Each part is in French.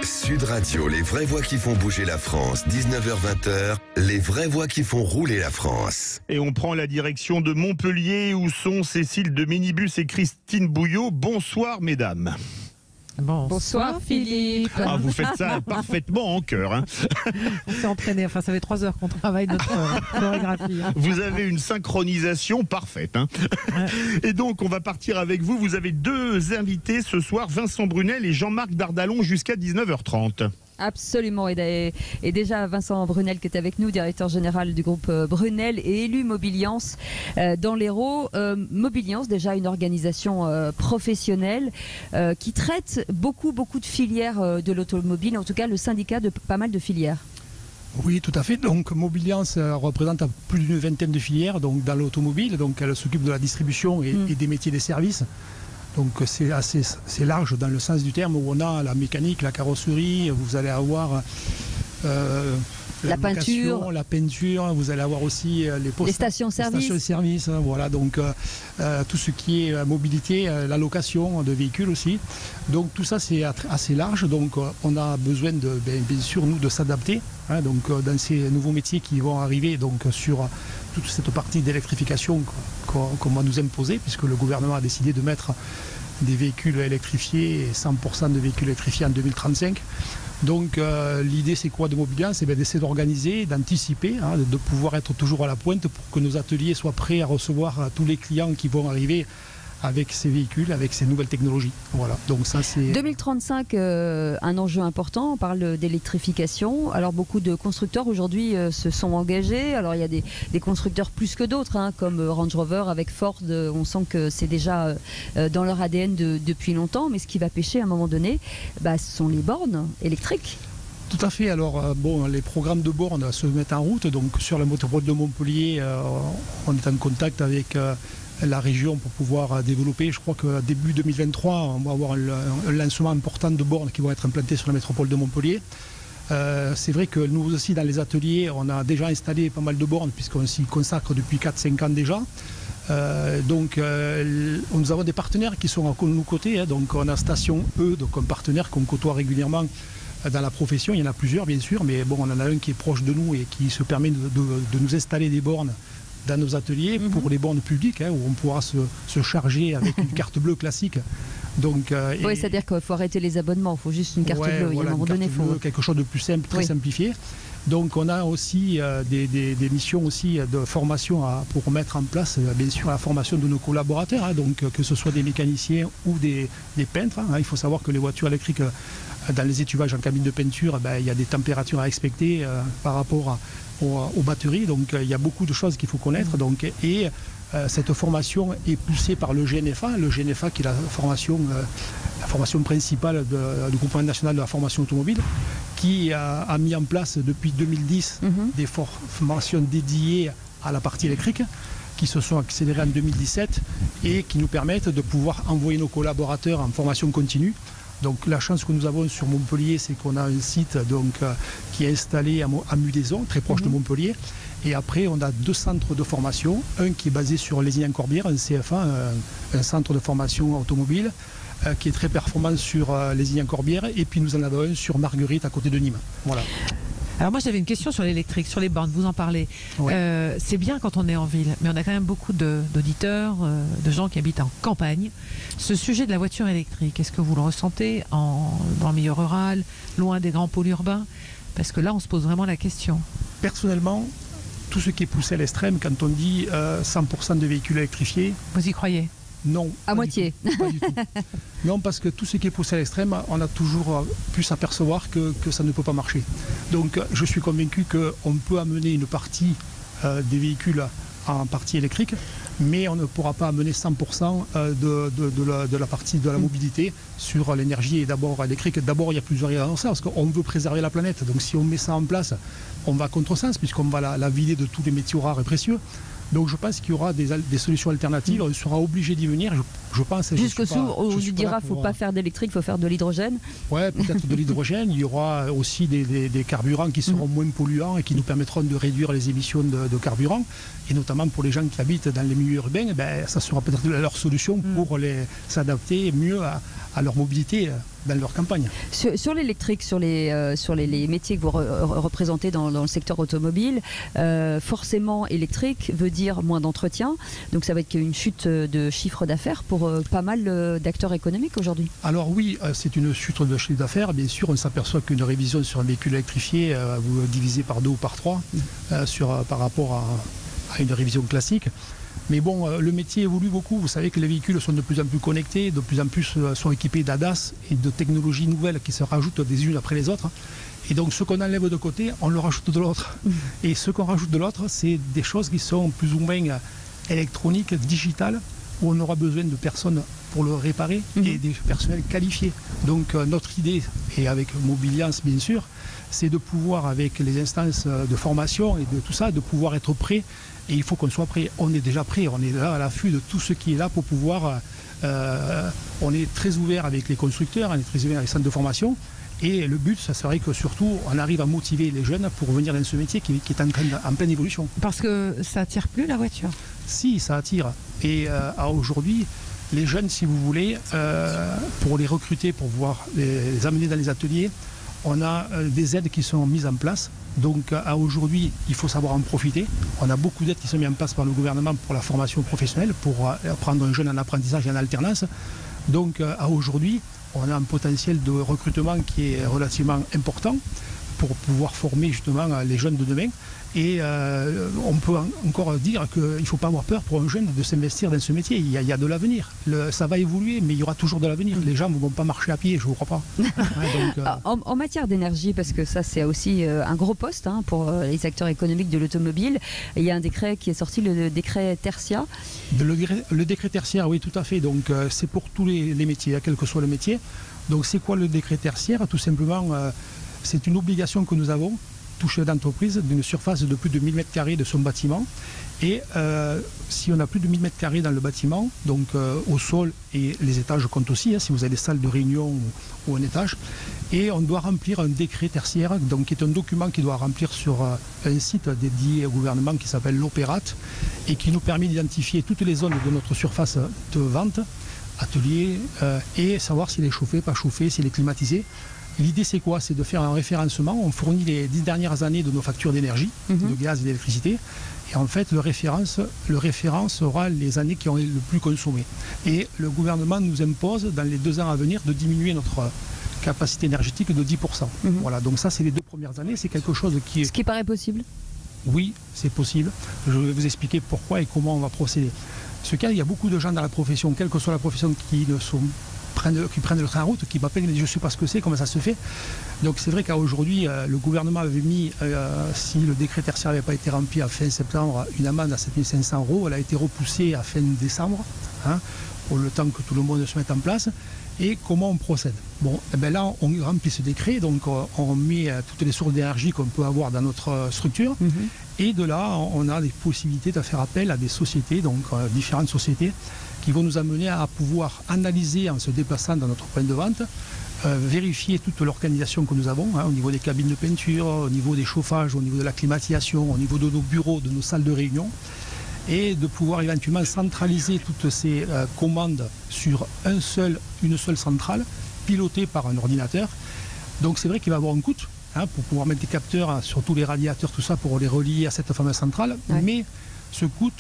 Sud Radio, les vraies voix qui font bouger la France, 19h-20h, les vraies voix qui font rouler la France. Et on prend la direction de Montpellier où sont Cécile de Minibus et Christine Bouillot. Bonsoir mesdames. Bonsoir Philippe. Ah, vous faites ça parfaitement en chœur. Hein. On s'est entraîné, enfin ça fait 3 heures qu'on travaille notre chorégraphie. Hein. Vous avez une synchronisation parfaite. Hein. Et donc on va partir avec vous. Vous avez 2 invités ce soir, Vincent Brunel et Jean-Marc Dardalon jusqu'à 19h30. Absolument, et déjà Vincent Brunel qui est avec nous, directeur général du groupe Brunel et élu Mobiliance dans l'Hérault. Mobiliance, déjà une organisation professionnelle qui traite beaucoup de filières de l'automobile, en tout cas le syndicat de pas mal de filières. Oui, tout à fait. Donc Mobiliance représente plus d'une vingtaine de filières donc, dans l'automobile. Donc elle s'occupe de la distribution et des métiers des services. Donc c'est large dans le sens du terme où on a la mécanique, la carrosserie, vous allez avoir la peinture, vous allez avoir aussi les stations-service. Voilà, donc tout ce qui est mobilité, la location de véhicules aussi. Donc tout ça c'est assez large. Donc on a besoin de bien sûr nous de s'adapter. Hein, donc dans ces nouveaux métiers qui vont arriver donc sur toute cette partie d'électrification qu'on va nous imposer, puisque le gouvernement a décidé de mettre des véhicules électrifiés et 100% de véhicules électrifiés en 2035. Donc l'idée c'est quoi de Mobiliance? C'est d'essayer d'organiser, d'anticiper, hein, de pouvoir être toujours à la pointe pour que nos ateliers soient prêts à recevoir tous les clients qui vont arriver avec ces véhicules, avec ces nouvelles technologies. Voilà. Donc ça c'est 2035, un enjeu important. On parle d'électrification. Alors beaucoup de constructeurs aujourd'hui se sont engagés. Alors il y a des constructeurs plus que d'autres, hein, comme Range Rover avec Ford. On sent que c'est déjà dans leur ADN depuis longtemps. Mais ce qui va pêcher à un moment donné, ce sont les bornes électriques. Tout à fait. Alors, les programmes de bornes se mettent en route. Donc, sur la métropole de Montpellier, on est en contact avec la région pour pouvoir développer. Je crois que début 2023, on va avoir un lancement important de bornes qui vont être implantées sur la métropole de Montpellier. C'est vrai que nous aussi, dans les ateliers, on a déjà installé pas mal de bornes puisqu'on s'y consacre depuis 4-5 ans déjà. Nous avons des partenaires qui sont à nos côtés. Hein. Donc, on a Station E, donc un partenaire qu'on côtoie régulièrement dans la profession. Il y en a plusieurs, bien sûr, mais bon, on en a un qui est proche de nous et qui se permet de nous installer des bornes dans nos ateliers pour les bornes publiques, hein, où on pourra se charger avec une carte bleue classique. Donc, oui, c'est-à-dire qu'il faut arrêter les abonnements, il faut juste une carte bleue. Voilà, quelque chose de plus simple, très simplifié. Donc on a aussi des missions aussi de formation pour mettre en place, bien sûr, la formation de nos collaborateurs, hein, donc que ce soit des mécaniciens ou des peintres. Hein. Il faut savoir que les voitures électriques, dans les étuvages en cabine de peinture, il y a des températures à respecter par rapport aux batteries. Donc il y a beaucoup de choses qu'il faut connaître. Donc, cette formation est poussée par le GNFA. Le GNFA qui est la formation principale du Groupement national de la formation automobile, qui a mis en place depuis 2010 des formations dédiées à la partie électrique, qui se sont accélérées en 2017 et qui nous permettent de pouvoir envoyer nos collaborateurs en formation continue. Donc la chance que nous avons sur Montpellier, c'est qu'on a un site qui est installé à Mudaison, très proche de Montpellier. Et après, on a 2 centres de formation. Un qui est basé sur Lézignan-Corbière, un CFA, un centre de formation automobile, qui est très performant sur Lézignan-Corbière. Et puis nous en avons un sur Marguerite, à côté de Nîmes. Voilà. Alors moi j'avais une question sur l'électrique, sur les bornes, vous en parlez. Oui. C'est bien quand on est en ville, mais on a quand même beaucoup d'auditeurs, de gens qui habitent en campagne. Ce sujet de la voiture électrique, est-ce que vous le ressentez dans le milieu rural, loin des grands pôles urbains? Parce que là on se pose vraiment la question. Personnellement, tout ce qui est poussé à l'extrême, quand on dit 100% de véhicules électrifiés... Vous y croyez? Non. À moitié. Pas du tout. Non, parce que tout ce qui est poussé à l'extrême, on a toujours pu s'apercevoir que ça ne peut pas marcher. Donc je suis convaincu qu'on peut amener une partie des véhicules en partie électrique, mais on ne pourra pas amener 100% de la partie de la mobilité sur l'énergie et d'abord électrique. D'abord, il y a plusieurs raisons à ça, parce qu'on veut préserver la planète. Donc si on met ça en place, on va à contresens, puisqu'on va la vider de tous les métaux rares et précieux. Donc je pense qu'il y aura des solutions alternatives, on sera obligé d'y venir, je pense. Jusqu'au jour où on lui dira qu'il ne faut pas faire d'électrique, il faut faire de l'hydrogène. Oui, peut-être de l'hydrogène. Il y aura aussi des carburants qui seront moins polluants et qui nous permettront de réduire les émissions de carburant. Et notamment pour les gens qui habitent dans les milieux urbains, ça sera peut-être leur solution pour s'adapter mieux à leur mobilité dans leur campagne. Sur l'électrique, sur les métiers que vous représentez dans le secteur automobile, forcément électrique veut dire moins d'entretien, donc ça va être une chute de chiffre d'affaires pour pas mal d'acteurs économiques aujourd'hui. Alors oui, c'est une chute de chiffre d'affaires. Bien sûr, on s'aperçoit qu'une révision sur un véhicule électrifié, vous divisez par 2 ou par 3 par rapport à une révision classique. Mais bon, le métier évolue beaucoup. Vous savez que les véhicules sont de plus en plus connectés, de plus en plus sont équipés d'ADAS et de technologies nouvelles qui se rajoutent des unes après les autres. Et donc ce qu'on enlève de côté, on le rajoute de l'autre. Et ce qu'on rajoute de l'autre, c'est des choses qui sont plus ou moins électroniques, digitales, où on aura besoin de personnes pour le réparer et des personnels qualifiés. Donc notre idée, et avec Mobiliance bien sûr, c'est de pouvoir, avec les instances de formation et de tout ça, de pouvoir être prêt. Et il faut qu'on soit prêt. On est déjà prêt, on est là à l'affût de tout ce qui est là pour pouvoir... on est très ouvert avec les constructeurs, on est très ouvert avec les centres de formation. Et le but, ça serait que surtout, on arrive à motiver les jeunes pour venir dans ce métier qui est en pleine évolution. Parce que ça attire plus la voiture. Si, ça attire. Et aujourd'hui, les jeunes, si vous voulez, pour les recruter, pour pouvoir les amener dans les ateliers, on a des aides qui sont mises en place. Donc aujourd'hui, il faut savoir en profiter. On a beaucoup d'aides qui sont mises en place par le gouvernement pour la formation professionnelle, pour prendre un jeune en apprentissage et en alternance. Donc aujourd'hui, on a un potentiel de recrutement qui est relativement important pour pouvoir former justement les jeunes de demain. Et on peut encore dire qu'il ne faut pas avoir peur pour un jeune de s'investir dans ce métier. Il y a de l'avenir. Ça va évoluer, mais il y aura toujours de l'avenir. Les gens ne vont pas marcher à pied, je ne vous crois pas. En matière d'énergie, parce que ça c'est aussi un gros poste pour les acteurs économiques de l'automobile, il y a un décret qui est sorti, le décret tertiaire. Le décret tertiaire, oui, tout à fait. Donc c'est pour tous les métiers, quel que soit le métier. Donc c'est quoi le décret tertiaire? Tout simplement, c'est une obligation que nous avons, tout chef d'entreprise, d'une surface de plus de 1000 m² de son bâtiment. Et si on a plus de 1000 m² dans le bâtiment, donc au sol, et les étages comptent aussi, si vous avez des salles de réunion ou un étage, et on doit remplir un décret tertiaire, donc qui est un document qui doit remplir sur un site dédié au gouvernement qui s'appelle l'Opérat, et qui nous permet d'identifier toutes les zones de notre surface de vente, atelier, et savoir s'il est chauffé, pas chauffé, s'il est climatisé. L'idée, c'est quoi? C'est de faire un référencement. On fournit les 10 dernières années de nos factures d'énergie, de gaz et d'électricité. Et en fait, le référence aura les années qui ont le plus consommé. Et le gouvernement nous impose, dans les 2 ans à venir, de diminuer notre capacité énergétique de 10%. Voilà, donc ça, c'est les 2 premières années. C'est quelque chose qui est... Ce qui paraît possible? Oui, c'est possible. Je vais vous expliquer pourquoi et comment on va procéder. Ce cas, il y a beaucoup de gens dans la profession, quelle que soit la profession, qui prennent le train en route, qui m'appellent et me disent je ne sais pas ce que c'est, comment ça se fait. Donc c'est vrai qu'aujourd'hui, le gouvernement avait mis, si le décret tertiaire n'avait pas été rempli à fin septembre, une amende à 7 500 €. Elle a été repoussée à fin décembre, pour le temps que tout le monde se mette en place. Et comment on procède? Bon, là, on remplit ce décret, donc on met toutes les sources d'énergie qu'on peut avoir dans notre structure. Et de là, on a des possibilités de faire appel à des sociétés, donc différentes sociétés, qui vont nous amener à pouvoir analyser en se déplaçant dans notre point de vente, vérifier toute l'organisation que nous avons, au niveau des cabines de peinture, au niveau des chauffages, au niveau de la climatisation, au niveau de nos bureaux, de nos salles de réunion, et de pouvoir éventuellement centraliser toutes ces commandes sur une seule centrale, pilotée par un ordinateur. Donc c'est vrai qu'il va y avoir un coût, pour pouvoir mettre des capteurs sur tous les radiateurs, tout ça, pour les relier à cette fameuse centrale, mais ce coût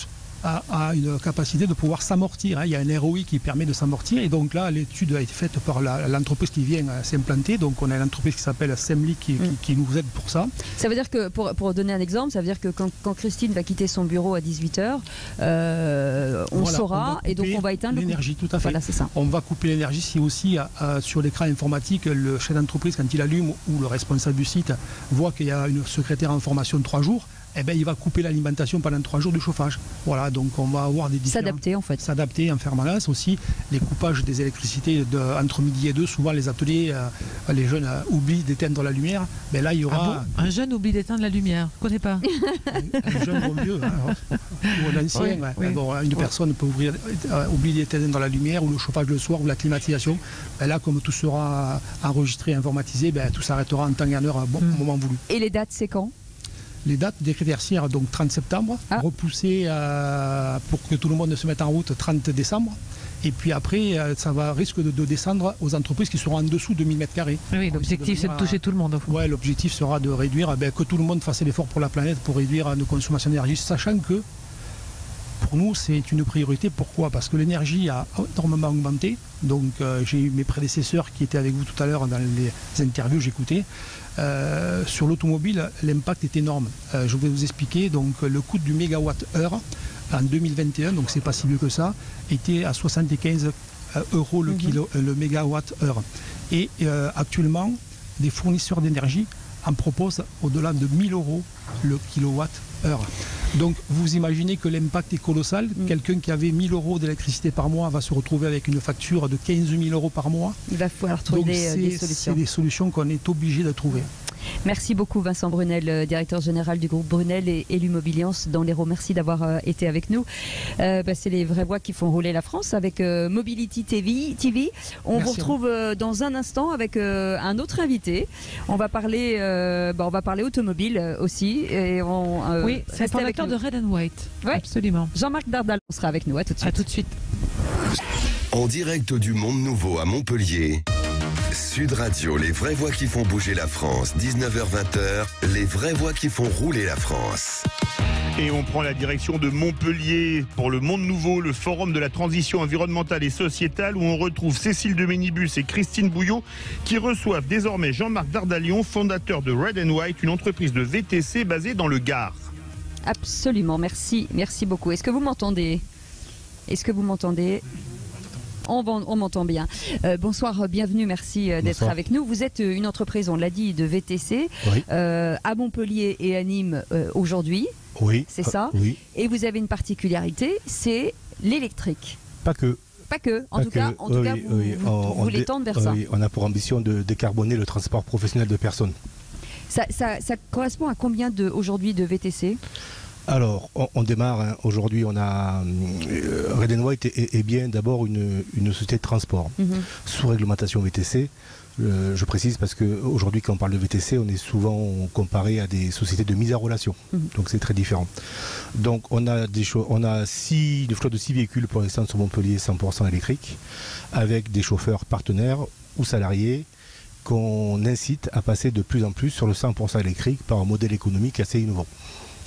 a une capacité de pouvoir s'amortir. Il y a un ROI qui permet de s'amortir, et donc là l'étude a été faite par l'entreprise qui vient s'implanter. Donc on a une entreprise qui s'appelle Semli qui nous aide pour ça. Ça veut dire que, pour donner un exemple, ça veut dire que quand Christine va quitter son bureau à 18h, on saura, et donc on va éteindre l'énergie. Tout à fait. Voilà, c'est ça. On va couper l'énergie si aussi sur l'écran informatique, le chef d'entreprise, quand il allume, ou le responsable du site voit qu'il y a une secrétaire en formation de 3 jours, il va couper l'alimentation pendant 3 jours du chauffage. Voilà, donc on va avoir des différents... S'adapter en fait. S'adapter en permanence aussi. Les coupages des électricités entre midi et 2, souvent les ateliers, les jeunes oublient d'éteindre la lumière. Là, il y aura... Un jeune oublie d'éteindre la lumière, je ne connais pas. Un jeune vaut mieux, ou un ancien. Une personne peut oublier d'éteindre la lumière, ou le chauffage le soir, ou la climatisation. Là, comme tout sera enregistré, informatisé, tout s'arrêtera en temps et en heure au moment voulu. Et les dates, c'est quand? Les dates décret tertiaire, donc 30 septembre, repoussées pour que tout le monde se mette en route 30 décembre. Et puis après, ça risque de descendre aux entreprises qui seront en dessous de 1000 m². Oui, l'objectif c'est de toucher tout le monde au fond. Ouais, l'objectif sera de réduire, que tout le monde fasse l'effort pour la planète, pour réduire nos consommations d'énergie, sachant que pour nous, c'est une priorité. Pourquoi? Parce que l'énergie a énormément augmenté. Donc, j'ai eu mes prédécesseurs qui étaient avec vous tout à l'heure dans les interviews, j'écoutais. Sur l'automobile, l'impact est énorme. Je vais vous expliquer. Donc, le coût du mégawatt-heure en 2021, donc c'est pas si vieux que ça, était à 75 euros le mégawatt-heure. Et actuellement, des fournisseurs d'énergie en proposent au-delà de 1000 euros le kilowatt-heure. Donc vous imaginez que l'impact est colossal. Quelqu'un qui avait 1000 euros d'électricité par mois va se retrouver avec une facture de 15 000 euros par mois. Il va falloir trouver des solutions. C'est des solutions qu'on est obligé de trouver. Merci beaucoup Vincent Brunel, directeur général du groupe Brunel et l'Immobiliance dans l'Hérault. Merci d'avoir été avec nous. C'est les vraies voix qui font rouler la France avec Mobility TV. On vous retrouve dans un instant avec un autre invité. On va parler automobile aussi. Et oui, c'est le fondateur de Red and White. Ouais. Absolument. Jean-Marc Dardal sera avec nous. À tout de suite. À tout de suite. En direct du Monde Nouveau à Montpellier, Sud Radio, les vraies voix qui font bouger la France, 19h-20h, les vraies voix qui font rouler la France. Et on prend la direction de Montpellier pour le Monde Nouveau, le forum de la transition environnementale et sociétale, où on retrouve Cécile de Ménibus et Christine Bouillot qui reçoivent désormais Jean-Marc Dardalion, fondateur de Red and White, une entreprise de VTC basée dans le Gard. Absolument, merci beaucoup. Est-ce que vous m'entendez? On m'entend bien. Bonsoir, bienvenue, merci d'être avec nous. Vous êtes une entreprise, on l'a dit, de VTC, oui. À Montpellier et à Nîmes aujourd'hui. Oui. C'est ça. Oui. Et vous avez une particularité, c'est l'électrique. Pas que. En tout cas, vous voulez tendre vers ça. Oui, on a pour ambition de décarboner le transport professionnel de personnes. Ça correspond à combien aujourd'hui de VTC? Alors, on démarre. Aujourd'hui, on a Red and White est bien d'abord une société de transport sous réglementation VTC. Je précise parce qu'aujourd'hui, quand on parle de VTC, on est souvent comparé à des sociétés de mise en relation. Donc, c'est très différent. Donc, on a une flotte de 6 véhicules pour l'instant sur Montpellier 100% électriques, avec des chauffeurs partenaires ou salariés qu'on incite à passer de plus en plus sur le 100% électrique par un modèle économique assez innovant.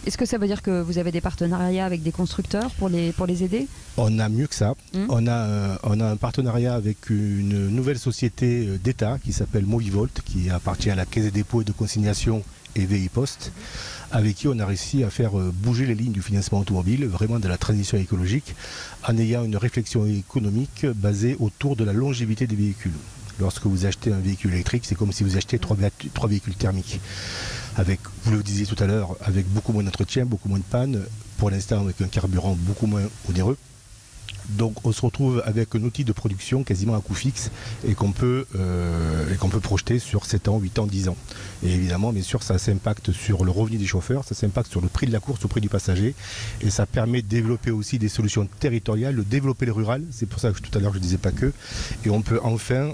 Est-ce que ça veut dire que vous avez des partenariats avec des constructeurs pour les aider? On a mieux que ça. On a un partenariat avec une nouvelle société d'État qui s'appelle Movivolt, qui appartient à la Caisse des dépôts et de consignation et VI Post, avec qui on a réussi à faire bouger les lignes du financement automobile, vraiment de la transition écologique, en ayant une réflexion économique basée autour de la longévité des véhicules. Lorsque vous achetez un véhicule électrique, c'est comme si vous achetez trois véhicules thermiques. Avec, vous le disiez tout à l'heure, avec beaucoup moins d'entretien, beaucoup moins de panne, pour l'instant avec un carburant beaucoup moins onéreux. Donc on se retrouve avec un outil de production quasiment à coût fixe et qu'on peut projeter sur 7 ans, 8 ans, 10 ans. Et évidemment, bien sûr, ça s'impacte sur le revenu des chauffeurs, ça s'impacte sur le prix de la course au prix du passager et ça permet de développer aussi des solutions territoriales, de développer le rural, c'est pour ça que tout à l'heure je ne disais pas que, et on peut enfin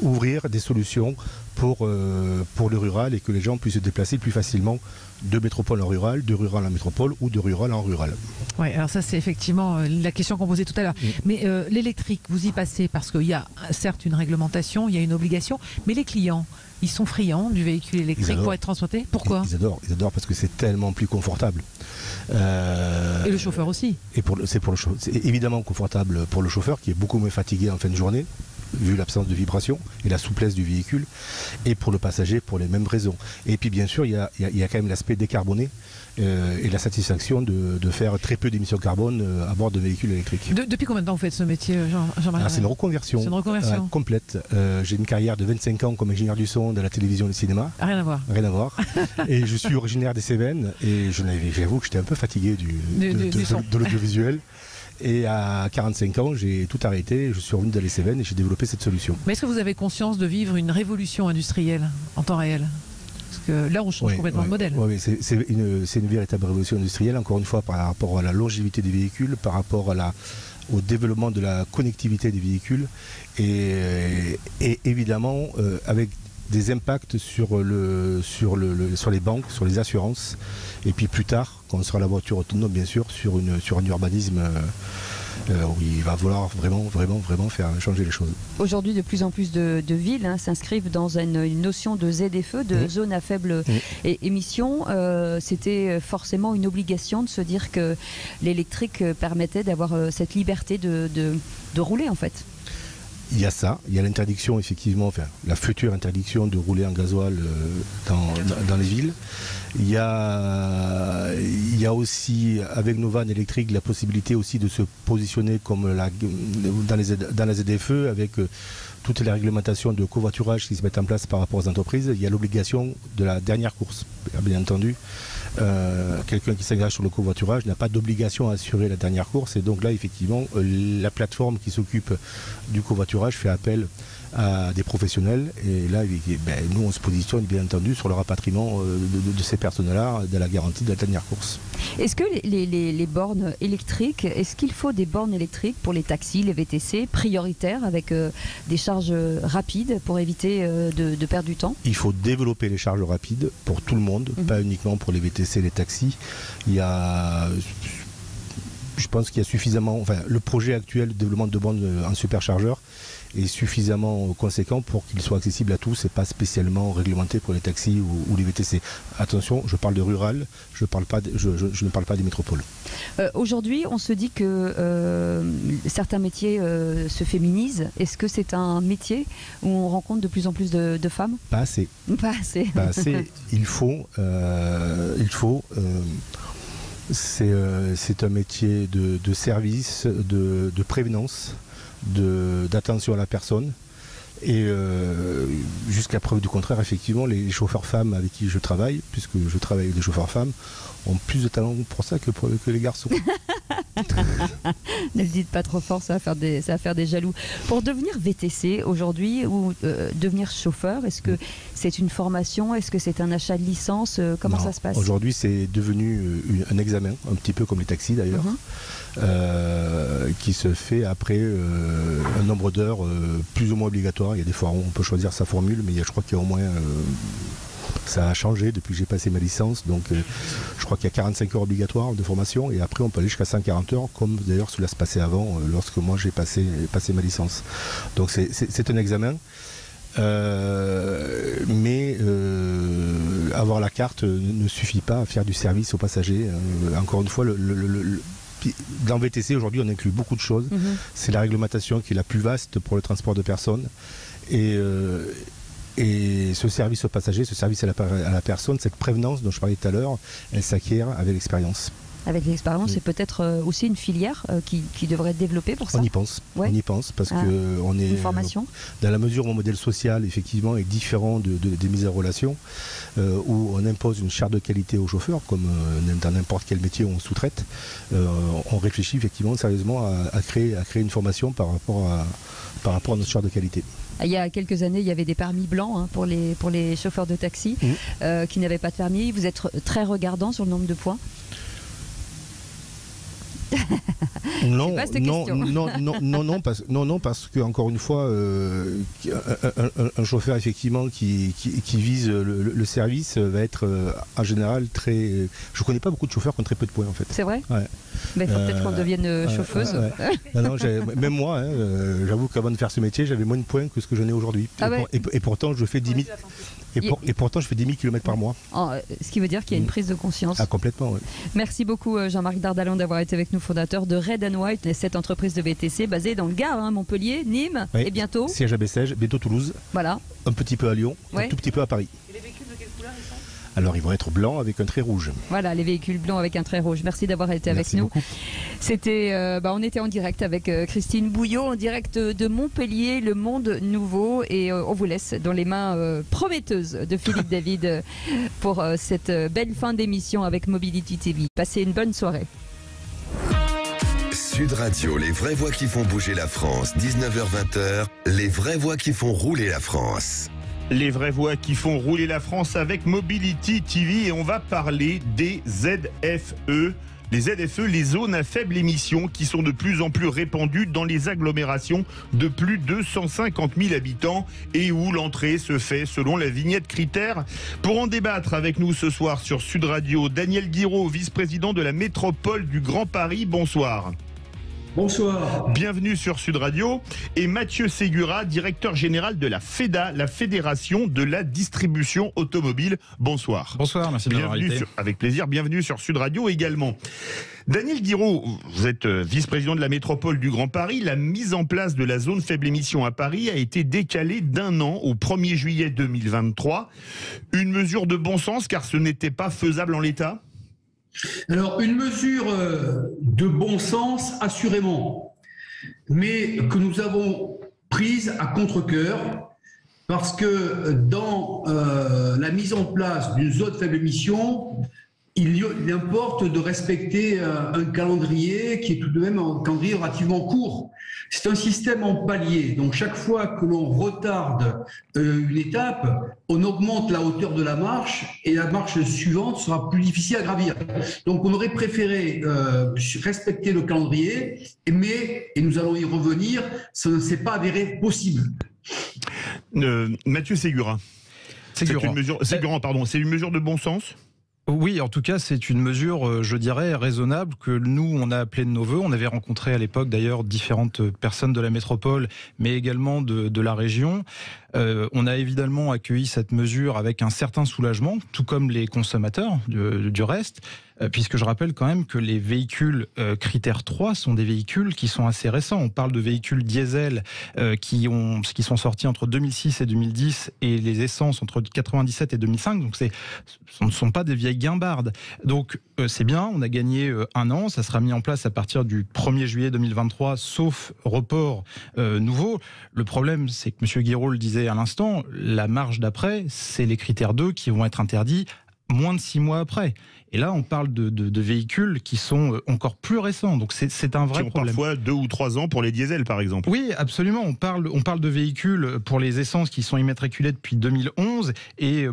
ouvrir des solutions pour le rural et que les gens puissent se déplacer plus facilement de métropole en rural, de rural en métropole ou de rural en rural. Oui, alors ça c'est effectivement la question qu'on posait tout à l'heure. Mais l'électrique, vous y passez parce qu'il y a certes une réglementation, il y a une obligation, mais les clients, ils sont friands du véhicule électrique pour être transportés. Pourquoi? Ils adorent parce que c'est tellement plus confortable. Et le chauffeur aussi. C'est évidemment confortable pour le chauffeur qui est beaucoup moins fatigué en fin de journée, vu l'absence de vibration et la souplesse du véhicule, et pour le passager pour les mêmes raisons. Et puis bien sûr, il y a quand même l'aspect décarboné et la satisfaction de faire très peu d'émissions de carbone à bord de véhicules électriques. Depuis combien de temps vous faites ce métier, Jean-Marc? C'est une reconversion. C'est une reconversion complète. J'ai une carrière de 25 ans comme ingénieur du son de la télévision et du cinéma. Rien à voir. Rien à voir. Et je suis originaire des Cévennes et j'avoue que j'étais un peu fatigué de l'audiovisuel. Et à 45 ans, j'ai tout arrêté, je suis revenu dans les Cévennes et j'ai développé cette solution. Mais est-ce que vous avez conscience de vivre une révolution industrielle en temps réel? Parce que là, on change complètement de modèle. Oui, c'est une véritable révolution industrielle, encore une fois, par rapport à la longévité des véhicules, par rapport au développement de la connectivité des véhicules et évidemment avec des impacts sur les banques, sur les assurances, et puis plus tard, quand on sera la voiture autonome, bien sûr, sur un urbanisme où il va falloir vraiment faire changer les choses. Aujourd'hui, de plus en plus de villes s'inscrivent dans une notion de ZFE, de zone à faible émission. C'était forcément une obligation de se dire que l'électrique permettait d'avoir cette liberté de rouler en fait. Il y a ça, il y a l'interdiction effectivement, enfin la future interdiction de rouler en gasoil dans les villes. Il y a aussi avec nos vannes électriques la possibilité aussi de se positionner comme dans la ZFE avec toutes les réglementations de covoiturage qui se mettent en place par rapport aux entreprises. Il y a l'obligation de la dernière course, bien entendu. Quelqu'un qui s'engage sur le covoiturage n'a pas d'obligation à assurer la dernière course et donc là effectivement la plateforme qui s'occupe du covoiturage fait appel à des professionnels et là nous on se positionne bien entendu sur le rapatriement de ces personnes-là de la garantie de la dernière course. Est-ce que les bornes électriques, est-ce qu'il faut des bornes électriques pour les taxis, les VTC prioritaires avec des charges rapides pour éviter de perdre du temps? Il faut développer les charges rapides pour tout le monde, pas uniquement pour les VTC et les taxis. Je pense qu'il y a suffisamment, le projet actuel de développement de bornes en superchargeur est suffisamment conséquent pour qu'il soit accessible à tous et pas spécialement réglementé pour les taxis ou les VTC. Attention, je parle de rural, je ne parle pas des métropoles. Aujourd'hui, on se dit que certains métiers se féminisent. Est-ce que c'est un métier où on rencontre de plus en plus de femmes? Pas assez. Pas assez. Pas assez. Il faut. C'est un métier de service, de prévenance, d'attention à la personne. Et jusqu'à preuve du contraire, effectivement, les chauffeurs femmes avec qui je travaille, puisque je travaille avec des chauffeurs femmes, ont plus de talent pour ça que les garçons. Ne le dites pas trop fort, ça va faire des jaloux. Pour devenir VTC aujourd'hui ou devenir chauffeur, est-ce que c'est une formation? Est-ce que c'est un achat de licence? Comment ça se passe? Aujourd'hui, c'est devenu un examen, un petit peu comme les taxis d'ailleurs, qui se fait après un nombre d'heures plus ou moins obligatoire. Il y a des fois où on peut choisir sa formule, mais je crois qu'il y a au moins... ça a changé depuis que j'ai passé ma licence, donc je crois qu'il y a 45 heures obligatoires de formation et après on peut aller jusqu'à 140 heures, comme d'ailleurs cela se passait avant lorsque moi j'ai passé ma licence. Donc c'est un examen, mais avoir la carte ne suffit pas à faire du service aux passagers. Encore une fois, dans VTC aujourd'hui on inclut beaucoup de choses. C'est la réglementation qui est la plus vaste pour le transport de personnes et ce service aux passagers, ce service à la personne, cette prévenance dont je parlais tout à l'heure, elle s'acquiert avec l'expérience. Avec l'expérience, c'est peut-être aussi une filière qui devrait être développée pour ça. On y pense, parce que on est une formation. Dans la mesure où mon modèle social effectivement est différent des mises en relation, où on impose une charte de qualité aux chauffeurs, comme dans n'importe quel métier où on sous-traite. On réfléchit effectivement sérieusement à créer une formation par rapport à notre charte de qualité. Il y a quelques années, il y avait des permis blancs pour les chauffeurs de taxi qui n'avaient pas de permis. Vous êtes très regardant sur le nombre de points? Non, parce que encore une fois, un chauffeur effectivement qui vise le service va être en général très. Je connais pas beaucoup de chauffeurs qui ont très peu de points en fait. C'est vrai. Ouais. Mais il faut peut-être qu'on devienne chauffeuse. Non, même moi, j'avoue qu'avant de faire ce métier, j'avais moins de points que ce que j'en ai aujourd'hui. Et pourtant, je fais 10 000. Et pourtant, je fais 10 000 km par mois. Ce qui veut dire qu'il y a une prise de conscience. Ah, complètement, oui. Merci beaucoup, Jean-Marc Dardalon, d'avoir été avec nous, fondateur de Red & White, cette entreprise de VTC basée dans le Gard, Montpellier, Nîmes, et bientôt. Siège à Bessèges, bientôt Toulouse. Voilà. Un petit peu à Lyon, un tout petit peu à Paris. Et les véhicules de quelle couleur ils sont? Alors, ils vont être blancs avec un trait rouge. Voilà, les véhicules blancs avec un trait rouge. Merci d'avoir été avec nous. Beaucoup. C'était, on était en direct avec Christine Bouillot, en direct de Montpellier, le Monde Nouveau. Et on vous laisse dans les mains prometteuses de Philippe David pour cette belle fin d'émission avec Mobility TV. Passez une bonne soirée. Sud Radio, les vraies voix qui font bouger la France. 19h-20h, les vraies voix qui font rouler la France. Les vraies voix qui font rouler la France avec Mobility TV et on va parler des ZFE. Les ZFE, les zones à faible émission qui sont de plus en plus répandues dans les agglomérations de plus de 150 000 habitants et où l'entrée se fait selon la vignette critère. Pour en débattre avec nous ce soir sur Sud Radio, Daniel Guiraud, vice-président de la métropole du Grand Paris. Bonsoir. Bonsoir. Bienvenue sur Sud Radio. Et Mathieu Ségura, directeur général de la FEDA, la Fédération de la distribution automobile. Bonsoir. Bonsoir, merci de m'avoir invité. Avec plaisir, bienvenue sur Sud Radio également. Daniel Guiraud, vous êtes vice-président de la métropole du Grand Paris. La mise en place de la zone faible émission à Paris a été décalée d'1 an au 1er juillet 2023. Une mesure de bon sens car ce n'était pas faisable en l'état ? Alors, une mesure de bon sens, assurément, mais que nous avons prise à contre-cœur parce que dans la mise en place d'une zone faible émission, il importe de respecter un calendrier qui est tout de même un calendrier relativement court. C'est un système en palier. Donc chaque fois que l'on retarde une étape, on augmente la hauteur de la marche et la marche suivante sera plus difficile à gravir. Donc on aurait préféré respecter le calendrier, mais, et nous allons y revenir, ça ne s'est pas avéré possible. Mathieu Ségura. C'est une mesure de bon sens ? Oui, en tout cas, c'est une mesure, je dirais, raisonnable que nous, on a appelée de nos voeux. On avait rencontré à l'époque, d'ailleurs, différentes personnes de la métropole, mais également de la région. On a évidemment accueilli cette mesure avec un certain soulagement, tout comme les consommateurs du reste, puisque je rappelle quand même que les véhicules critères 3 sont des véhicules qui sont assez récents. On parle de véhicules diesel qui sont sortis entre 2006 et 2010 et les essences entre 97 et 2005. Donc ce ne sont pas des vieilles guimbardes. Donc c'est bien, on a gagné 1 an, ça sera mis en place à partir du 1er juillet 2023, sauf report nouveau. Le problème, c'est que M. Guiraud le disait à l'instant, la marge d'après, c'est les critères 2 qui vont être interdits moins de 6 mois après. Et là, on parle de véhicules qui sont encore plus récents. Donc c'est un vrai problème. Parfois 2 ou 3 ans pour les diesels, par exemple. Oui, absolument. On parle de véhicules pour les essences qui sont immatriculés depuis 2011 et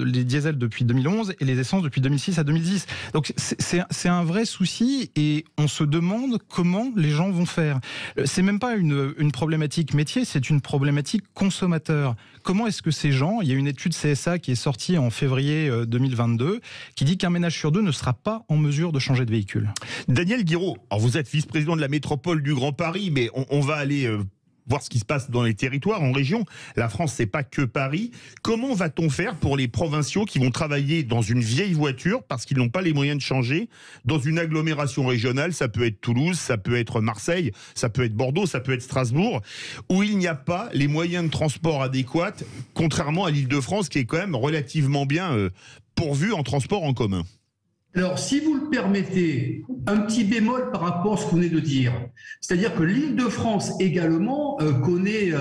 les diesels depuis 2011 et les essences depuis 2006 à 2010. Donc c'est un vrai souci et on se demande comment les gens vont faire. C'est même pas une problématique métier, c'est une problématique consommateur. Comment est-ce que ces gens, il y a une étude CSA qui est sortie en février 2022 qui dit qu'un ménage sur 2 ne sera pas en mesure de changer de véhicule. Daniel Guiraud, alors vous êtes vice-président de la métropole du Grand Paris, mais on va aller voir ce qui se passe dans les territoires, en région. La France, c'est pas que Paris. Comment va-t-on faire pour les provinciaux qui vont travailler dans une vieille voiture parce qu'ils n'ont pas les moyens de changer dans une agglomération régionale? Ça peut être Toulouse, ça peut être Marseille, ça peut être Bordeaux, ça peut être Strasbourg, où il n'y a pas les moyens de transport adéquats, contrairement à l'Île-de-France qui est quand même relativement bien pourvu en transport en commun. Alors, si vous le permettez, un petit bémol par rapport à ce qu'on venez de dire. C'est-à-dire que l'Île-de-France également connaît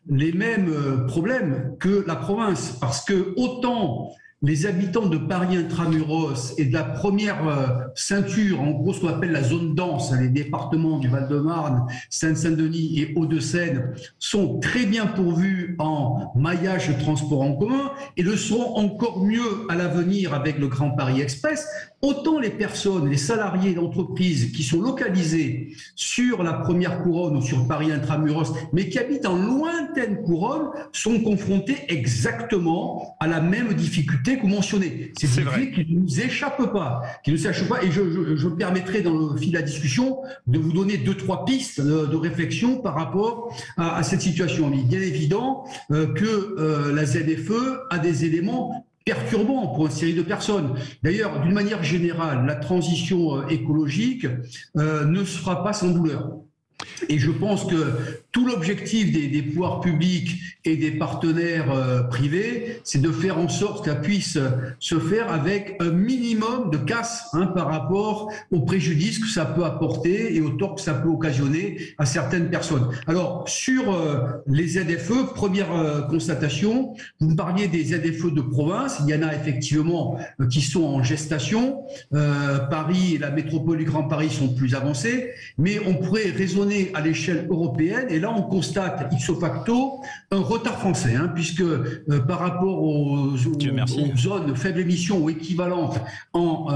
les mêmes problèmes que la province. Parce que autant les habitants de Paris intramuros et de la première ceinture, en gros ce qu'on appelle la zone dense, les départements du Val-de-Marne, Seine-Saint-Denis et Hauts-de-Seine, sont très bien pourvus en maillage de transport en commun et le seront encore mieux à l'avenir avec le Grand Paris Express. Autant les personnes, les salariés d'entreprises qui sont localisés sur la première couronne ou sur Paris intramuros, mais qui habitent en lointaine couronne, sont confrontés exactement à la même difficulté que vous mentionnez. C'est vrai qui ne nous échappe pas. Et je me permettrai dans le fil de la discussion de vous donner 2-3 pistes de réflexion par rapport à cette situation. Il est bien évident que la ZFE a des éléments perturbant pour une série de personnes. D'ailleurs, d'une manière générale, la transition écologique ne se fera pas sans douleur. Et je pense que tout l'objectif des pouvoirs publics et des partenaires privés, c'est de faire en sorte qu'elle puisse se faire avec un minimum de casse par rapport au préjudice que ça peut apporter et au tort que ça peut occasionner à certaines personnes. Alors, sur les ZFE, première constatation, vous me parliez des ZFE de province, il y en a effectivement qui sont en gestation. Paris et la métropole du Grand Paris sont plus avancés, mais on pourrait raisonner à l'échelle européenne, et là on constate ipso facto un retard français, puisque par rapport aux zones faible émission ou équivalentes en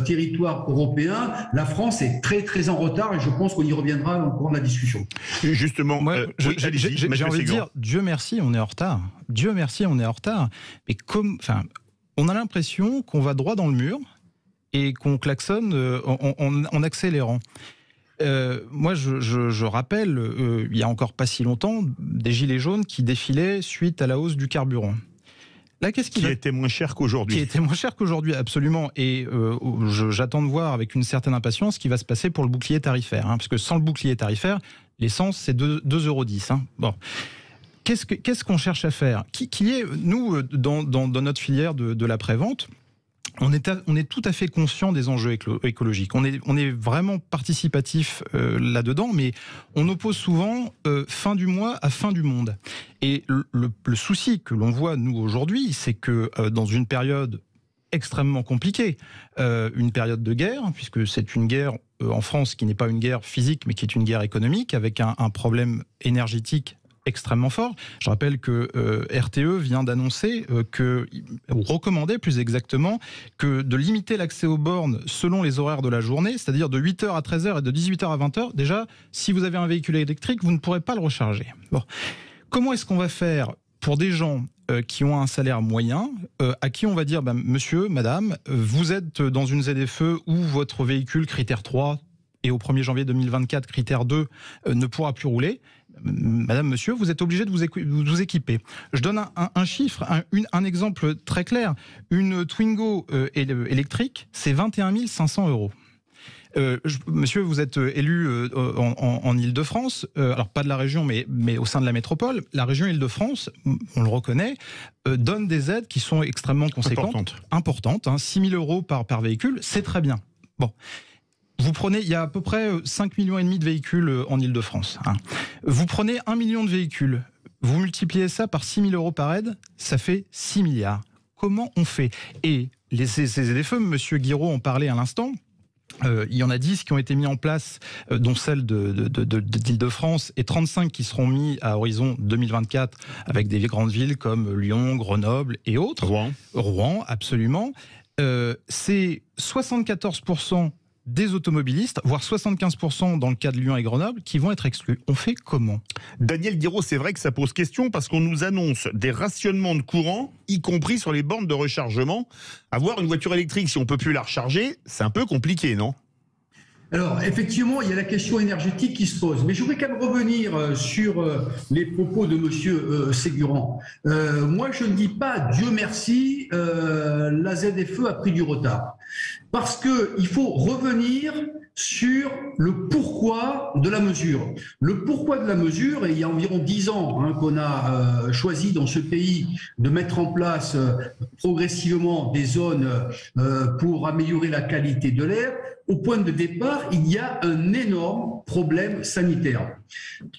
territoire européen, la France est très très en retard et je pense qu'on y reviendra au cours de la discussion. Justement, j'ai envie de dire, Dieu merci, on est en retard. Dieu merci, on est en retard. Mais on a l'impression qu'on va droit dans le mur et qu'on klaxonne en accélérant. Moi, je rappelle, il y a encore pas si longtemps, des gilets jaunes qui défilaient suite à la hausse du carburant. Là, qui était moins cher qu'aujourd'hui. Qui était moins cher qu'aujourd'hui, absolument. Et j'attends de voir avec une certaine impatience ce qui va se passer pour le bouclier tarifaire. Parce que sans le bouclier tarifaire, l'essence, c'est 2,10 €. Bon. Qu'est-ce qu'on cherche à faire ? Nous, dans notre filière de l'après-vente, on est tout à fait conscient des enjeux écologiques. On est vraiment participatif là-dedans, mais on oppose souvent fin du mois à fin du monde. Et le souci que l'on voit, nous, aujourd'hui, c'est que dans une période extrêmement compliquée, une période de guerre, puisque c'est une guerre en France qui n'est pas une guerre physique, mais qui est une guerre économique, avec un problème énergétique extrêmement fort. Je rappelle que RTE vient d'annoncer ou recommander plus exactement, que de limiter l'accès aux bornes selon les horaires de la journée, c'est-à-dire de 8h à 13h et de 18h à 20h. Déjà, si vous avez un véhicule électrique, vous ne pourrez pas le recharger. Bon. Comment est-ce qu'on va faire pour des gens qui ont un salaire moyen, à qui on va dire, monsieur, madame, vous êtes dans une ZFE où votre véhicule critère 3 et au 1er janvier 2024, critère 2 ne pourra plus rouler. Madame, monsieur, vous êtes obligé de vous équiper. Je donne un chiffre, un exemple très clair. Une Twingo électrique, c'est 21 500 €. Monsieur, vous êtes élu en Île-de-France, alors pas de la région, mais au sein de la métropole. La région Île-de-France, on le reconnaît, donne des aides qui sont extrêmement conséquentes. Importantes. 6 000 € par véhicule, c'est très bien. Bon. Vous prenez, il y a à peu près 5,5 millions de véhicules en Île-de-France. Vous prenez 1 million de véhicules, vous multipliez ça par 6 000 € par aide, ça fait 6 milliards. Comment on fait ? Et ces ZFE, monsieur Guiraud en parlait à l'instant, il y en a 10 qui ont été mis en place, dont celle d'Île-de-France, et 35 qui seront mis à horizon 2024 avec des grandes villes comme Lyon, Grenoble et autres. Rouen, absolument. C'est 74% des automobilistes, voire 75% dans le cas de Lyon et Grenoble, qui vont être exclus. On fait comment ? Daniel Guiraud, c'est vrai que ça pose question parce qu'on nous annonce des rationnements de courant, y compris sur les bornes de rechargement. Avoir une voiture électrique, si on ne peut plus la recharger, c'est un peu compliqué, non ? Alors, effectivement, il y a la question énergétique qui se pose. Mais je voudrais quand même revenir sur les propos de M. Ségurant. Moi, je ne dis pas, Dieu merci, la ZFE a pris du retard. Parce qu'il faut revenir sur le pourquoi de la mesure. Le pourquoi de la mesure, et il y a environ 10 ans qu'on a choisi dans ce pays de mettre en place progressivement des zones pour améliorer la qualité de l'air. Au point de départ, il y a un énorme problème sanitaire.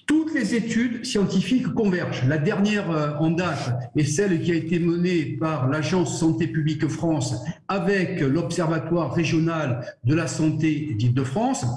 Toutes les études scientifiques convergent. La dernière en date est celle qui a été menée par l'Agence Santé publique France avec l'Observatoire régional de la santé d'Île-de-France.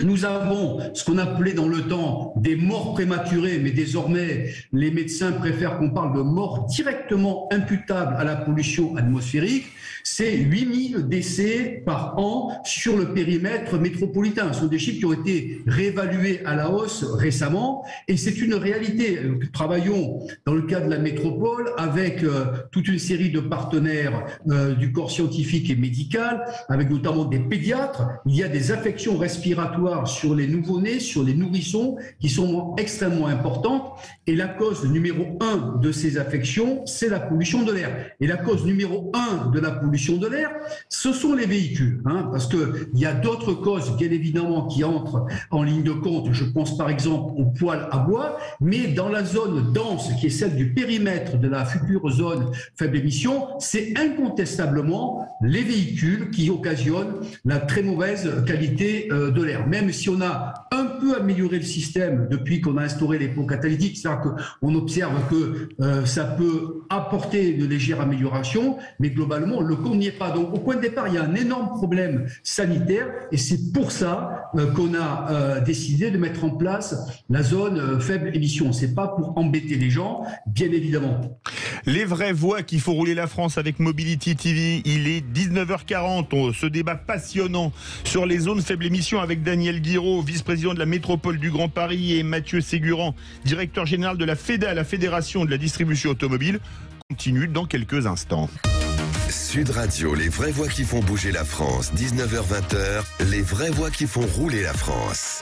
Nous avons ce qu'on appelait dans le temps des morts prématurées, mais désormais les médecins préfèrent qu'on parle de morts directement imputables à la pollution atmosphérique. C'est 8000 décès par an sur le périmètre métropolitain. Ce sont des chiffres qui ont été réévalués à la hausse récemment et c'est une réalité. Nous travaillons dans le cadre de la métropole avec toute une série de partenaires du corps scientifique et médical, avec notamment des pédiatres. Il y a des affections respiratoires sur les nouveau-nés, sur les nourrissons, qui sont extrêmement importantes. Et la cause numéro 1 de ces affections, c'est la pollution de l'air. Et la cause numéro 1 de la pollution de l'air, ce sont les véhicules. Parce qu'il y a d'autres causes, bien évidemment, qui entrent en ligne de compte. Je pense par exemple aux poêles à bois. Mais dans la zone dense, qui est celle du périmètre de la future zone faible émission, c'est incontestablement les véhicules qui occasionnent la très mauvaise qualité de l'air. Même si on a un peu amélioré le système depuis qu'on a instauré les pots catalytiques, c'est-à-dire qu'on observe que ça peut apporter de légères améliorations, mais globalement, le compte n'y est pas. Donc, au point de départ, il y a un énorme problème sanitaire et c'est pour ça qu'on a décidé de mettre en place la zone faible émission. C'est pas pour embêter les gens, bien évidemment. Les vraies voix qui font rouler la France avec Mobility TV, il est 19h40. Ce débat passionnant sur les zones faible émission avec Daniel Guiraud, vice-président de la métropole du Grand Paris, et Mathieu Ségurant, directeur général de la FEDA, la Fédération de la distribution automobile, continue dans quelques instants. Sud Radio, les vraies voix qui font bouger la France. 19h-20h, les vraies voix qui font rouler la France.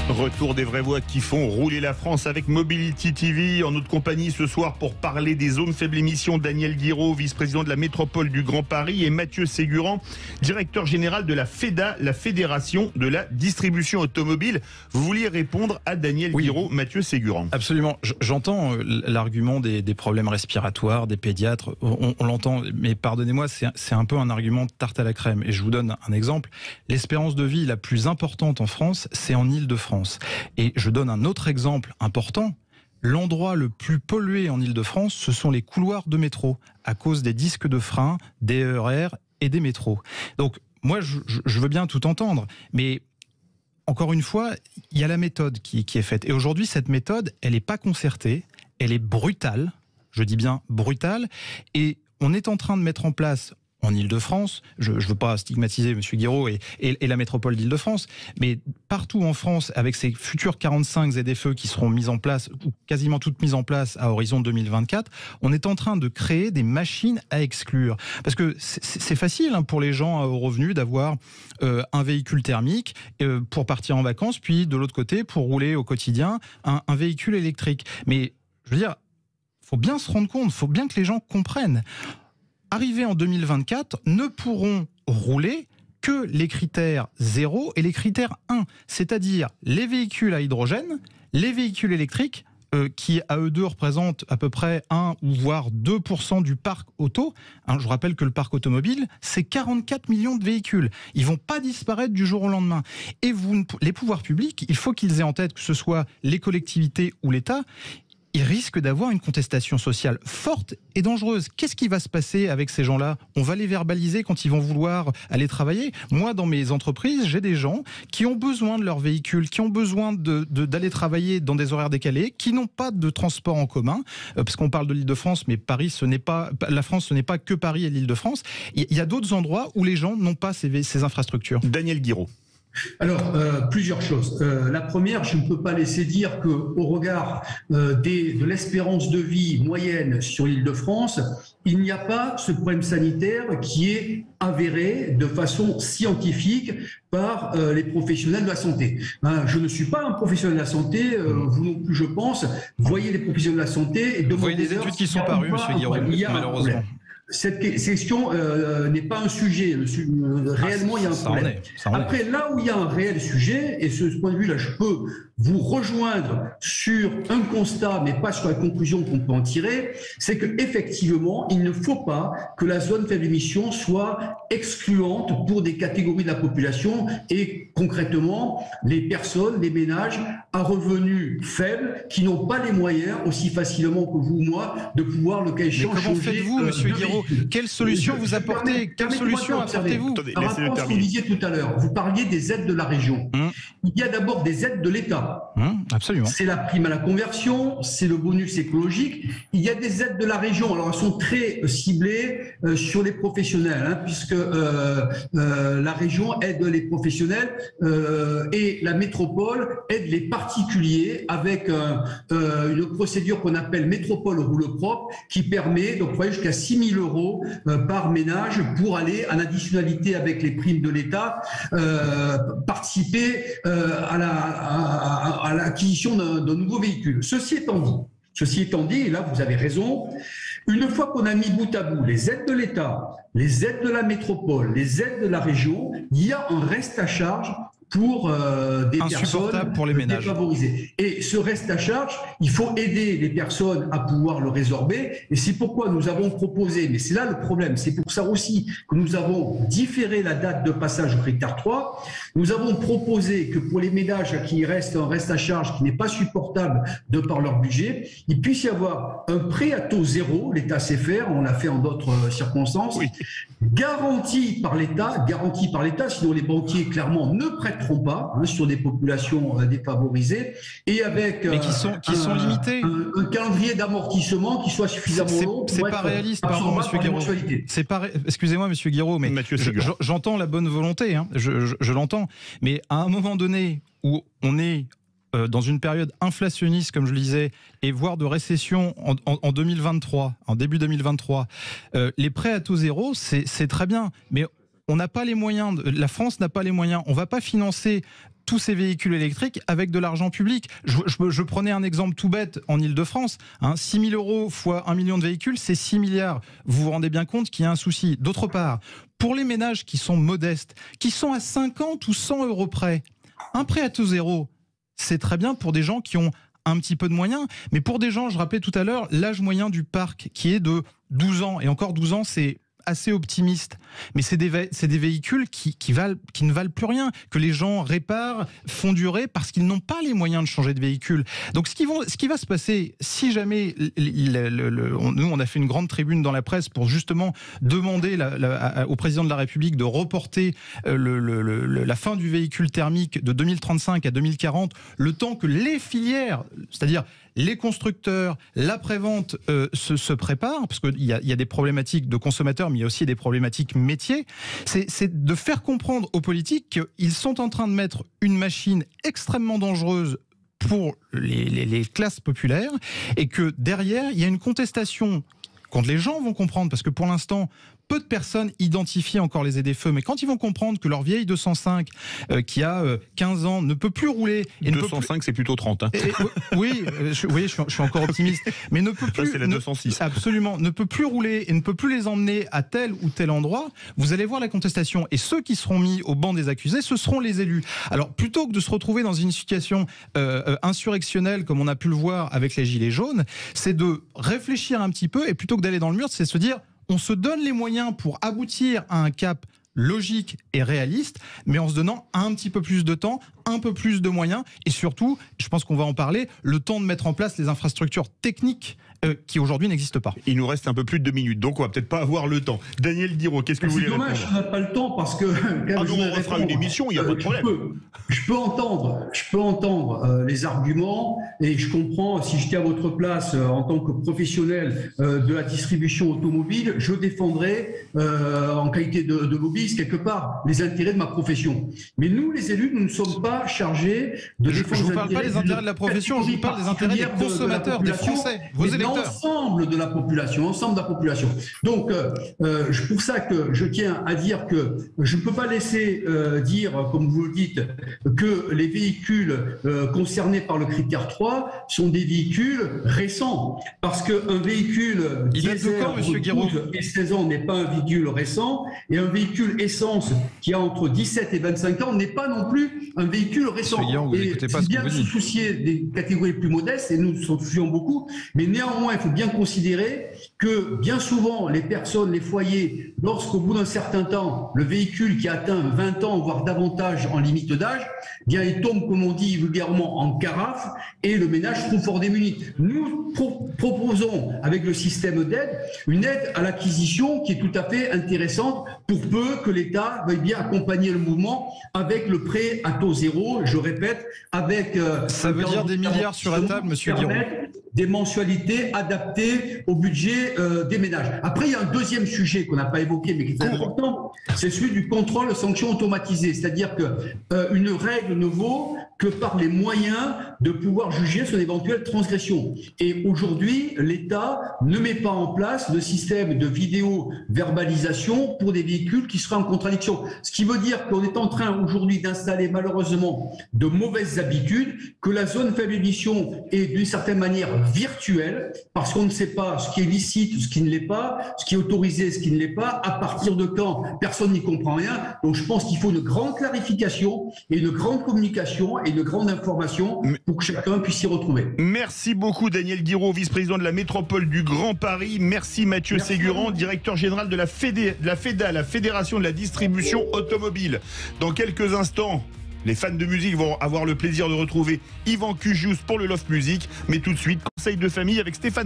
Retour des vraies voix qui font rouler la France avec Mobility TV. En notre compagnie ce soir pour parler des zones faibles émissions, Daniel Guiraud, vice-président de la métropole du Grand Paris, et Mathieu Ségurant, directeur général de la FEDA, la Fédération de la distribution automobile. Vous vouliez répondre à Daniel Guiraud, Mathieu Ségurant. Absolument. J'entends l'argument des problèmes respiratoires, des pédiatres. On l'entend, mais pardonnez-moi, c'est un peu un argument de tarte à la crème. Et je vous donne un exemple. L'espérance de vie la plus importante en France, c'est en Île-de-France. Et je donne un autre exemple important. L'endroit le plus pollué en Île-de-France, ce sont les couloirs de métro, à cause des disques de frein, des RER et des métros. Donc, moi, je veux bien tout entendre, mais encore une fois, il y a la méthode qui est faite. Et aujourd'hui, cette méthode, elle n'est pas concertée, elle est brutale, je dis bien brutale, et on est en train de mettre en place en Île-de-France, je ne veux pas stigmatiser M. Guiraud et la métropole d'Île-de-France, mais partout en France, avec ces futurs 45 ZFE qui seront mises en place, ou quasiment toutes mises en place à horizon 2024, on est en train de créer des machines à exclure. Parce que c'est facile pour les gens à haut revenu d'avoir un véhicule thermique pour partir en vacances, puis de l'autre côté, pour rouler au quotidien, un véhicule électrique. Mais je veux dire, il faut bien se rendre compte, il faut bien que les gens comprennent. Arrivés en 2024, ne pourront rouler que les critères 0 et les critères 1, c'est-à-dire les véhicules à hydrogène, les véhicules électriques, qui à eux deux représentent à peu près 1 ou voire 2% du parc auto. Je rappelle que le parc automobile, c'est 44 millions de véhicules. Ils ne vont pas disparaître du jour au lendemain. Et les pouvoirs publics, il faut qu'ils aient en tête, que ce soit les collectivités ou l'État, ils risquent d'avoir une contestation sociale forte et dangereuse. Qu'est-ce qui va se passer avec ces gens-là? On va les verbaliser quand ils vont vouloir aller travailler. Moi, dans mes entreprises, j'ai des gens qui ont besoin de leur véhicule, qui ont besoin d'aller travailler dans des horaires décalés, qui n'ont pas de transport en commun, parce qu'on parle de l'Île-de-France, mais Paris, la France, ce n'est pas que Paris et l'Île-de-France. Il y a d'autres endroits où les gens n'ont pas ces infrastructures. Daniel Guiraud. Alors, plusieurs choses. La première, je ne peux pas laisser dire qu'au regard de l'espérance de vie moyenne sur l'Île-de-France, il n'y a pas ce problème sanitaire qui est avéré de façon scientifique par les professionnels de la santé. Je ne suis pas un professionnel de la santé, vous non plus je pense. Voyez les professionnels de la santé et demandez-leur. Vous voyez les études qui sont parues, M. Guiraud, malheureusement. Cette question n'est pas un sujet. Réellement, il y a un problème. Après, là où il y a un réel sujet, et ce point de vue-là, je peux vous rejoindre sur un constat, mais pas sur la conclusion qu'on peut en tirer, c'est qu'effectivement, il ne faut pas que la zone faible émission soit excluante pour des catégories de la population et concrètement, les personnes, les ménages à revenus faibles qui n'ont pas les moyens aussi facilement que vous ou moi de pouvoir le cas échéant changer. Comment faites-vous, M. Guiraud? Quelle solution vous apportez? Quelle solution apportez-vous? Par rapport à ce que vous disiez tout à l'heure, vous parliez des aides de la région. Il y a d'abord des aides de l'État. Absolument. C'est la prime à la conversion, c'est le bonus écologique. Il y a des aides de la région. Alors, elles sont très ciblées sur les professionnels, puisque la région aide les professionnels et la métropole aide les particuliers avec une procédure qu'on appelle métropole roule propre qui permet d'octroyer jusqu'à 6 000 € par ménage pour aller en additionnalité avec les primes de l'État participer à l'acquisition d'un nouveau véhicule. Ceci étant dit, et là vous avez raison, une fois qu'on a mis bout à bout les aides de l'État, les aides de la métropole, les aides de la région, il y a un reste à charge pour des personnes pour les ménages défavorisées. Et ce reste à charge, il faut aider les personnes à pouvoir le résorber. Et c'est pourquoi nous avons proposé, mais c'est là le problème, c'est pour ça aussi que nous avons différé la date de passage au critère 3. Nous avons proposé que pour les ménages qui restent un reste à charge qui n'est pas supportable de par leur budget, il puisse y avoir un prêt à taux zéro, l'État sait faire, on l'a fait en d'autres circonstances, garanti par l'État, sinon les banquiers clairement ne prêteront pas sur des populations défavorisées et avec mais qui sont limitées. Un calendrier d'amortissement qui soit suffisamment long. C'est pas réaliste, pardon, M. Guiraud. Excusez-moi, M. Guiraud, mais j'entends la bonne volonté, je l'entends, mais à un moment donné où on est dans une période inflationniste, comme je le disais, et voire de récession en 2023, en début 2023, les prêts à taux zéro, c'est très bien, mais on n'a pas les moyens, la France n'a pas les moyens, on ne va pas financer tous ces véhicules électriques avec de l'argent public. Je prenais un exemple tout bête en Ile-de-France. 6 000 euros fois 1 million de véhicules, c'est 6 milliards. Vous vous rendez bien compte qu'il y a un souci. D'autre part, pour les ménages qui sont modestes, qui sont à 50 ou 100 euros près, un prêt à taux zéro, c'est très bien pour des gens qui ont un petit peu de moyens, mais pour des gens, je rappelais tout à l'heure, l'âge moyen du parc qui est de 12 ans, et encore 12 ans, c'est assez optimiste, mais c'est des véhicules qui ne valent plus rien, que les gens réparent, font durer parce qu'ils n'ont pas les moyens de changer de véhicule. Donc ce qui va se passer, si jamais nous on a fait une grande tribune dans la presse pour justement demander au président de la République de reporter la fin du véhicule thermique de 2035 à 2040, le temps que les filières, c'est-à-dire les constructeurs, l'après-vente se préparent, parce qu'il y a des problématiques de consommateurs, mais il y a aussi des problématiques métiers, c'est de faire comprendre aux politiques qu'ils sont en train de mettre une machine extrêmement dangereuse pour les classes populaires, et que derrière, il y a une contestation quand les gens vont comprendre, parce que pour l'instant, peu de personnes identifient encore les ZFE, mais quand ils vont comprendre que leur vieille 205 qui a 15 ans ne peut plus rouler... Et 205 c'est plutôt 30. Hein. Oui, je suis encore optimiste, mais ne peut plus... Ça, c'est la 206. Absolument, ne peut plus rouler et ne peut plus les emmener à tel ou tel endroit, vous allez voir la contestation. Et ceux qui seront mis au banc des accusés, ce seront les élus. Alors plutôt que de se retrouver dans une situation insurrectionnelle, comme on a pu le voir avec les Gilets jaunes, c'est de réfléchir un petit peu, et plutôt que d'aller dans le mur, c'est de se dire... On se donne les moyens pour aboutir à un cap logique et réaliste, mais en se donnant un petit peu plus de temps, un peu plus de moyens, et surtout, je pense qu'on va en parler, le temps de mettre en place les infrastructures techniques qui aujourd'hui n'existent pas. Il nous reste un peu plus de 2 minutes, donc on va peut-être pas avoir le temps. Daniel Diraud, qu'est-ce que vous voulez répondre ? C'est dommage, on n'a pas le temps parce que... on refera une émission, il n'y a pas de problème. Je peux entendre les arguments, et je comprends, si j'étais à votre place en tant que professionnel de la distribution automobile, je défendrais en qualité de lobbyiste quelque part les intérêts de ma profession. Mais nous, les élus, nous ne sommes pas chargés de défendre... Je ne vous parle pas des intérêts de la profession, je vous parle des intérêts des consommateurs, des Français, vos électeurs. L'ensemble de la population, Donc, pour ça que je tiens à dire que je ne peux pas laisser dire, comme vous le dites, que les véhicules concernés par le critère 3 sont des véhicules récents. Parce qu'un véhicule diesel et 16 ans n'est pas un véhicule récent, et un véhicule essence qui a entre 17 et 25 ans n'est pas non plus un véhicule récent. C'est bien de se soucier des catégories les plus modestes, et nous nous en soucions beaucoup, mais néanmoins, il faut bien considérer que bien souvent, les personnes, les foyers, lorsqu'au bout d'un certain temps, le véhicule qui atteint 20 ans, voire davantage en limite d'âge, bien il tombe, comme on dit vulgairement, en carafe, et le ménage se trouve fort démuni. Nous proposons, avec le système d'aide, une aide à l'acquisition qui est tout à fait intéressante, pour peu que l'État veuille bien accompagner le mouvement avec le prêt à taux zéro, je répète, avec... Ça veut dire des milliards sur la table, monsieur Guiraud. Des mensualités adaptées au budget des ménages. Après, il y a un deuxième sujet qu'on n'a pas évoqué, mais qui est très important, c'est celui du contrôle sanction automatisé. C'est-à-dire qu'une règle ne vaut que par les moyens de pouvoir juger son éventuelle transgression. Et aujourd'hui, l'État ne met pas en place de système de vidéo-verbalisation pour des véhicules qui seraient en contradiction. Ce qui veut dire qu'on est en train aujourd'hui d'installer malheureusement de mauvaises habitudes, que la zone faible émission est d'une certaine manière virtuelle, parce qu'on ne sait pas ce qui est licite, ce qui ne l'est pas, ce qui est autorisé, ce qui ne l'est pas, à partir de quand, personne n'y comprend rien. Donc je pense qu'il faut une grande clarification et une grande communication et une grande information pour que chacun puisse s'y retrouver. Merci beaucoup Daniel Diraud, vice-président de la métropole du Grand Paris. Merci Mathieu Ségurant, directeur général de la FEDA, la Fédération de la distribution automobile. Dans quelques instants, les fans de musique vont avoir le plaisir de retrouver Yvan Cugius pour le Love Music. Mais tout de suite, conseil de famille avec Stéphane.